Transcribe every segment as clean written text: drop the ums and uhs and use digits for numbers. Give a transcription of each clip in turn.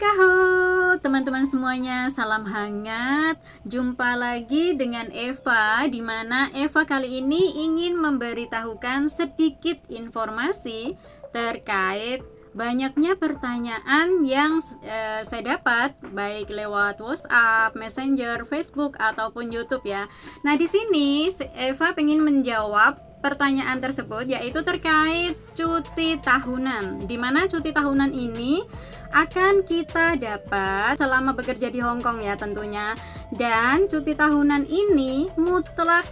Kakao, teman-teman semuanya, salam hangat. Jumpa lagi dengan Eva, di mana Eva kali ini ingin memberitahukan sedikit informasi terkait banyaknya pertanyaan yang saya dapat baik lewat WhatsApp, Messenger, Facebook ataupun YouTube ya. Nah, di sini Eva ingin menjawab pertanyaan tersebut, yaitu terkait cuti tahunan, di mana cuti tahunan ini akan kita dapat selama bekerja di Hong Kong ya tentunya. Dan cuti tahunan ini mutlak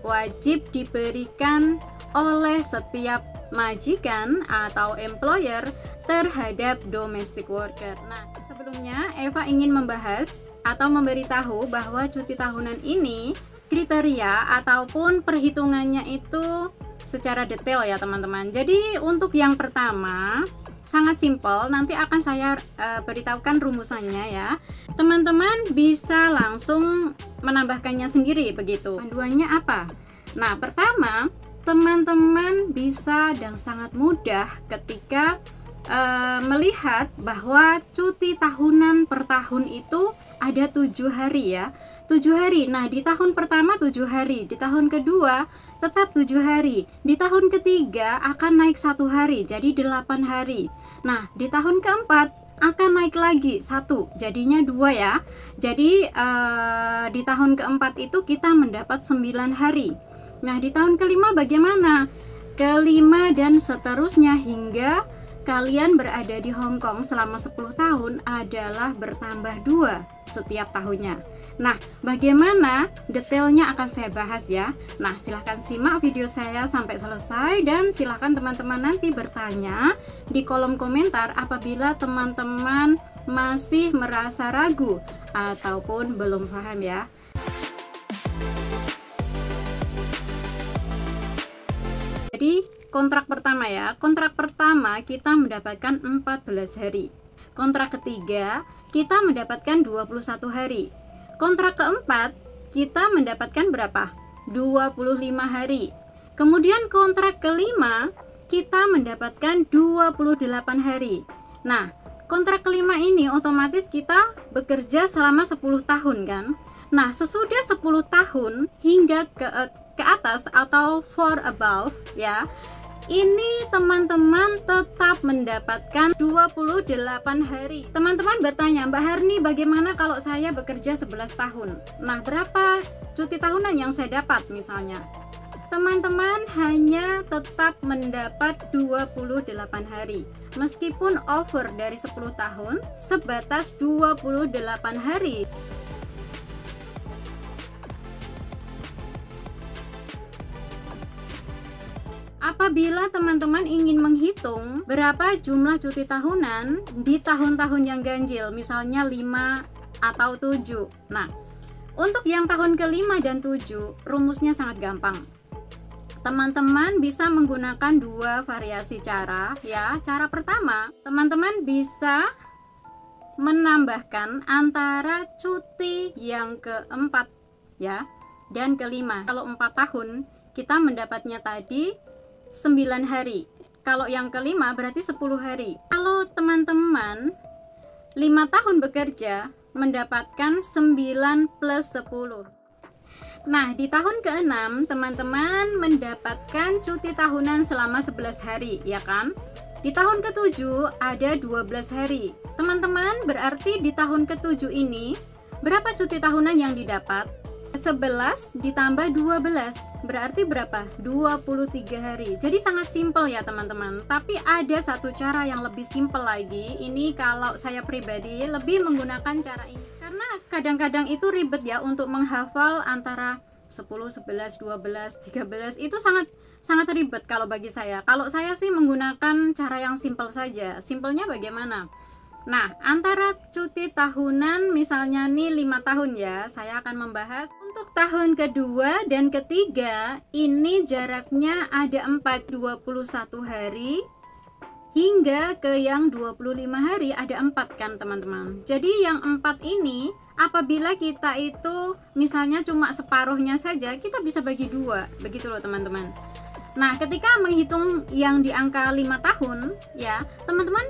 wajib diberikan oleh setiap majikan atau employer terhadap domestic worker. Nah, sebelumnya Eva ingin membahas atau memberitahu bahwa cuti tahunan ini kriteria ataupun perhitungannya itu secara detail ya teman-teman. Jadi untuk yang pertama sangat simpel, nanti akan saya beritahukan rumusannya ya. Teman-teman bisa langsung menambahkannya sendiri begitu. Panduannya apa? Nah, pertama, teman-teman bisa dan sangat mudah ketika melihat bahwa cuti tahunan per tahun itu ada 7 hari ya, 7 hari. Nah, di tahun pertama 7 hari, di tahun kedua tetap 7 hari, di tahun ketiga akan naik 1 hari, jadi 8 hari. Nah, di tahun keempat akan naik lagi 1, jadinya 2 ya. Jadi di tahun keempat itu kita mendapat 9 hari. Nah, di tahun kelima bagaimana? Kelima dan seterusnya hingga kalian berada di Hong Kong selama 10 tahun adalah bertambah 2 setiap tahunnya. Nah, bagaimana detailnya akan saya bahas ya. Nah, silahkan simak video saya sampai selesai dan silahkan teman-teman nanti bertanya di kolom komentar apabila teman-teman masih merasa ragu ataupun belum paham ya. Jadi kontrak pertama ya, kontrak pertama kita mendapatkan 14 hari. Kontrak ketiga kita mendapatkan 21 hari. Kontrak keempat kita mendapatkan berapa? 25 hari. Kemudian kontrak kelima kita mendapatkan 28 hari. Nah, kontrak kelima ini otomatis kita bekerja selama 10 tahun kan. Nah, sesudah 10 tahun hingga ke atas atau for above ya, ini teman-teman tetap mendapatkan 28 hari. Teman-teman bertanya, Mbak Harni bagaimana kalau saya bekerja 11 tahun? Nah, berapa cuti tahunan yang saya dapat misalnya? Teman-teman hanya tetap mendapat 28 hari. Meskipun over dari 10 tahun, sebatas 28 hari. Apabila teman-teman ingin menghitung berapa jumlah cuti tahunan di tahun-tahun yang ganjil, misalnya 5 atau 7. Nah, untuk yang tahun ke-5 dan 7, rumusnya sangat gampang. Teman-teman bisa menggunakan 2 variasi cara ya. Cara pertama, teman-teman bisa menambahkan antara cuti yang keempat ya dan kelima. Kalau 4 tahun, kita mendapatnya tadi 9 hari. Kalau yang kelima berarti 10 hari. Kalau teman-teman 5 tahun bekerja mendapatkan 9 plus 10. Nah, di tahun ke-6 teman-teman mendapatkan cuti tahunan selama 11 hari, ya kan? Di tahun ke-7 ada 12 hari. Teman-teman berarti di tahun ke-7 ini berapa cuti tahunan yang didapat? 11 ditambah 12 berarti berapa? 23 hari. Jadi sangat simpel ya teman-teman. Tapi ada satu cara yang lebih simpel lagi. Ini kalau saya pribadi lebih menggunakan cara ini. Karena kadang-kadang itu ribet ya untuk menghafal antara 10, 11, 12, 13. Itu sangat ribet kalau bagi saya. Kalau saya sih menggunakan cara yang simpel saja. Simpelnya bagaimana? Nah, antara cuti tahunan misalnya nih 5 tahun ya, saya akan membahas untuk tahun kedua dan ketiga ini jaraknya ada 21 hari hingga ke yang 25 hari ada 4 kan teman-teman. Jadi yang 4 ini apabila kita itu misalnya cuma separuhnya saja, kita bisa bagi 2, begitu loh teman-teman. Nah, ketika menghitung yang di angka 5 tahun ya, teman-teman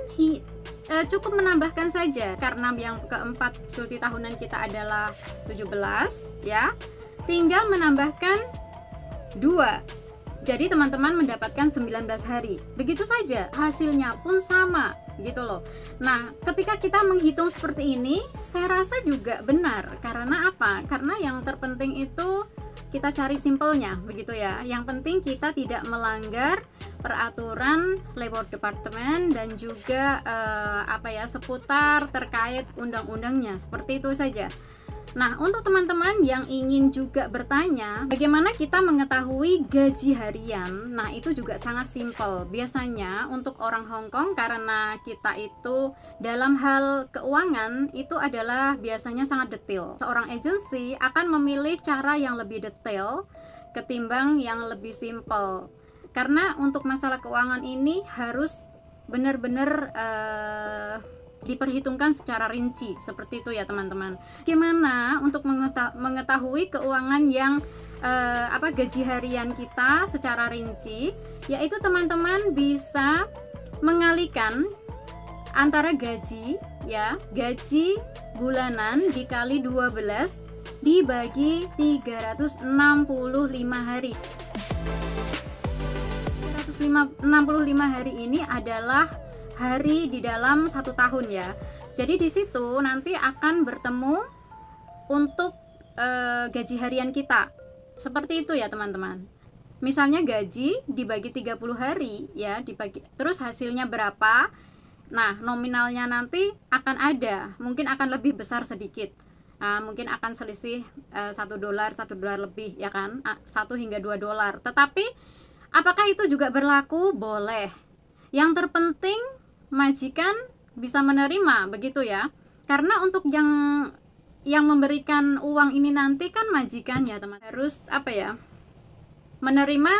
cukup menambahkan saja, karena yang keempat cuti tahunan kita adalah 17 ya, tinggal menambahkan 2. Jadi teman-teman mendapatkan 19 hari. Begitu saja, hasilnya pun sama gitu loh. Nah, ketika kita menghitung seperti ini, saya rasa juga benar. Karena apa? Karena yang terpenting itu kita cari simpelnya, begitu ya. Yang penting kita tidak melanggar peraturan Labor Department dan juga seputar terkait undang-undangnya. Seperti itu saja. Nah, untuk teman-teman yang ingin juga bertanya bagaimana kita mengetahui gaji harian, nah itu juga sangat simpel. Biasanya untuk orang Hong Kong, karena kita itu dalam hal keuangan itu adalah biasanya sangat detail. Seorang agensi akan memilih cara yang lebih detail ketimbang yang lebih simpel. Karena untuk masalah keuangan ini harus benar-benar diperhitungkan secara rinci, seperti itu ya teman-teman. Gimana untuk mengetahui keuangan yang gaji harian kita secara rinci, yaitu teman-teman bisa mengalihkan antara gaji bulanan dikali 12 dibagi 365 hari. 365 hari ini adalah hari di dalam 1 tahun ya. Jadi di situ nanti akan bertemu untuk gaji harian kita. Seperti itu ya teman-teman. Misalnya gaji dibagi 30 hari ya, terus hasilnya berapa? Nah, nominalnya nanti akan ada, mungkin akan lebih besar sedikit. Mungkin akan selisih $1 lebih ya kan, 1 hingga $2. Tetapi apakah itu juga berlaku? Boleh. Yang terpenting majikan bisa menerima, begitu ya. Karena untuk yang memberikan uang ini nanti kan majikan ya teman. Harus menerima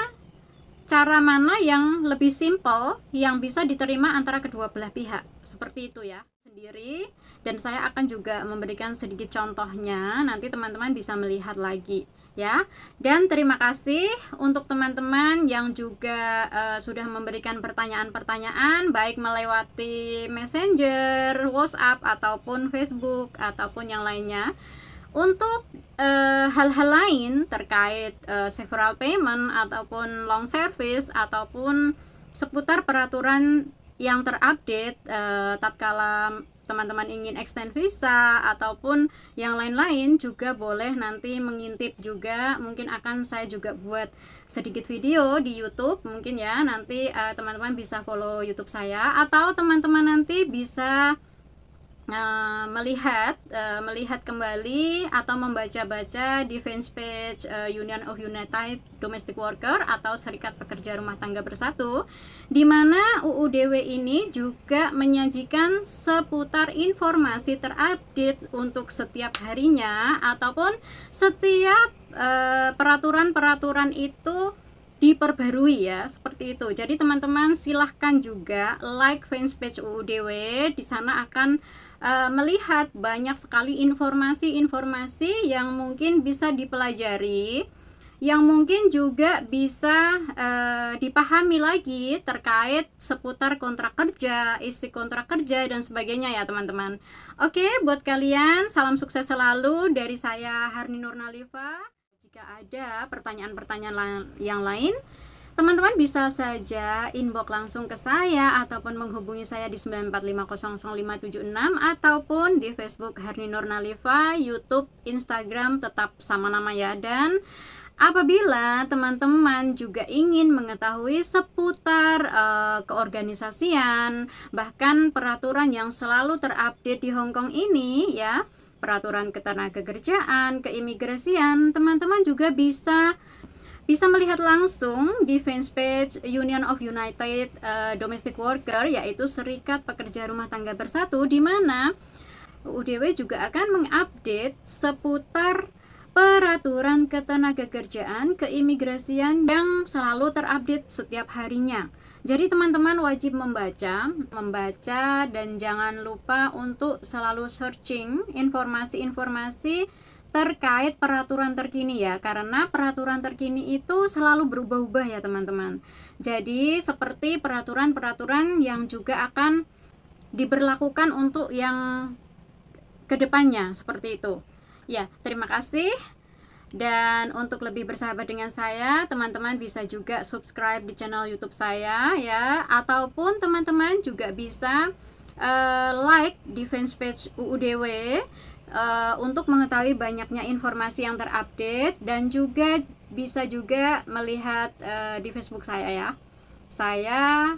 cara mana yang lebih simpel yang bisa diterima antara kedua belah pihak. Seperti itu ya sendiri. Dan saya akan juga memberikan sedikit contohnya, nanti teman-teman bisa melihat lagi ya. Dan terima kasih untuk teman-teman yang juga sudah memberikan pertanyaan-pertanyaan, baik melewati Messenger, WhatsApp ataupun Facebook ataupun yang lainnya. Untuk hal-hal lain terkait several payment ataupun long service ataupun seputar peraturan yang terupdate tatkala teman-teman ingin extend visa ataupun yang lain-lain, juga boleh nanti mengintip juga. Mungkin akan saya juga buat sedikit video di YouTube mungkin ya. Nanti teman-teman bisa follow YouTube saya, atau teman-teman nanti bisa melihat kembali atau membaca-baca di fanpage Union of United Domestic Worker atau Serikat Pekerja Rumah Tangga Bersatu, di mana UUDW ini juga menyajikan seputar informasi terupdate untuk setiap harinya ataupun setiap peraturan-peraturan itu diperbarui ya, seperti itu. Jadi teman-teman silahkan juga like fanpage UUDW, di sana akan melihat banyak sekali informasi-informasi yang mungkin bisa dipelajari, yang mungkin juga bisa dipahami lagi terkait seputar kontrak kerja, isi kontrak kerja dan sebagainya ya teman-teman. Oke, buat kalian salam sukses selalu dari saya Harni Nurnalifa. Jika ada pertanyaan-pertanyaan yang lain, teman-teman bisa saja inbox langsung ke saya ataupun menghubungi saya di 945000576 ataupun di Facebook Harni Nurnalifa, YouTube, Instagram tetap sama nama ya. Dan apabila teman-teman juga ingin mengetahui seputar keorganisasian, bahkan peraturan yang selalu terupdate di Hong Kong ini ya, peraturan ketenagakerjaan, keimigrasian, teman-teman juga bisa melihat langsung di fanpage Union of United Domestic Worker, yaitu Serikat Pekerja Rumah Tangga Bersatu, di mana UUDW juga akan mengupdate seputar peraturan ketenagakerjaan, keimigrasian yang selalu terupdate setiap harinya. Jadi teman-teman wajib membaca dan jangan lupa untuk selalu searching informasi-informasi terkait peraturan terkini ya, karena peraturan terkini itu selalu berubah-ubah ya teman-teman. Jadi seperti peraturan-peraturan yang juga akan diberlakukan untuk yang kedepannya, seperti itu. Ya, terima kasih. Dan untuk lebih bersahabat dengan saya, teman-teman bisa juga subscribe di channel YouTube saya ya, ataupun teman-teman juga bisa like di fanpage UUDW untuk mengetahui banyaknya informasi yang terupdate, dan juga bisa juga melihat di Facebook saya ya. Saya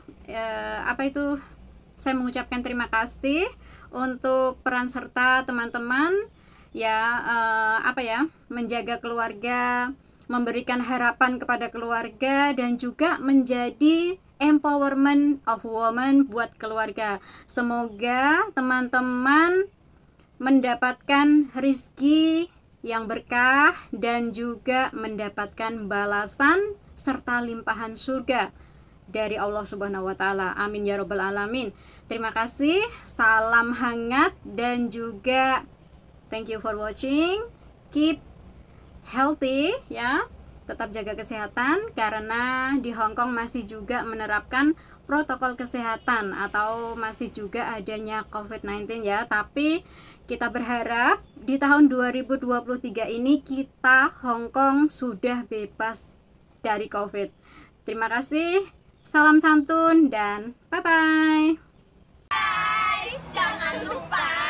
saya mengucapkan terima kasih untuk peran serta teman-teman ya, menjaga keluarga, memberikan harapan kepada keluarga, dan juga menjadi empowerment of women buat keluarga. Semoga teman-teman mendapatkan rizki yang berkah dan juga mendapatkan balasan serta limpahan surga dari Allah Subhanahu wa taala. Amin ya rabbal alamin. Terima kasih, salam hangat, dan juga thank you for watching. Keep healthy ya. Tetap jaga kesehatan, karena di Hong Kong masih juga menerapkan protokol kesehatan atau masih juga adanya COVID-19 ya. Tapi kita berharap di tahun 2023 ini kita Hong Kong sudah bebas dari COVID. Terima kasih. Salam santun dan bye-bye. Guys, jangan lupa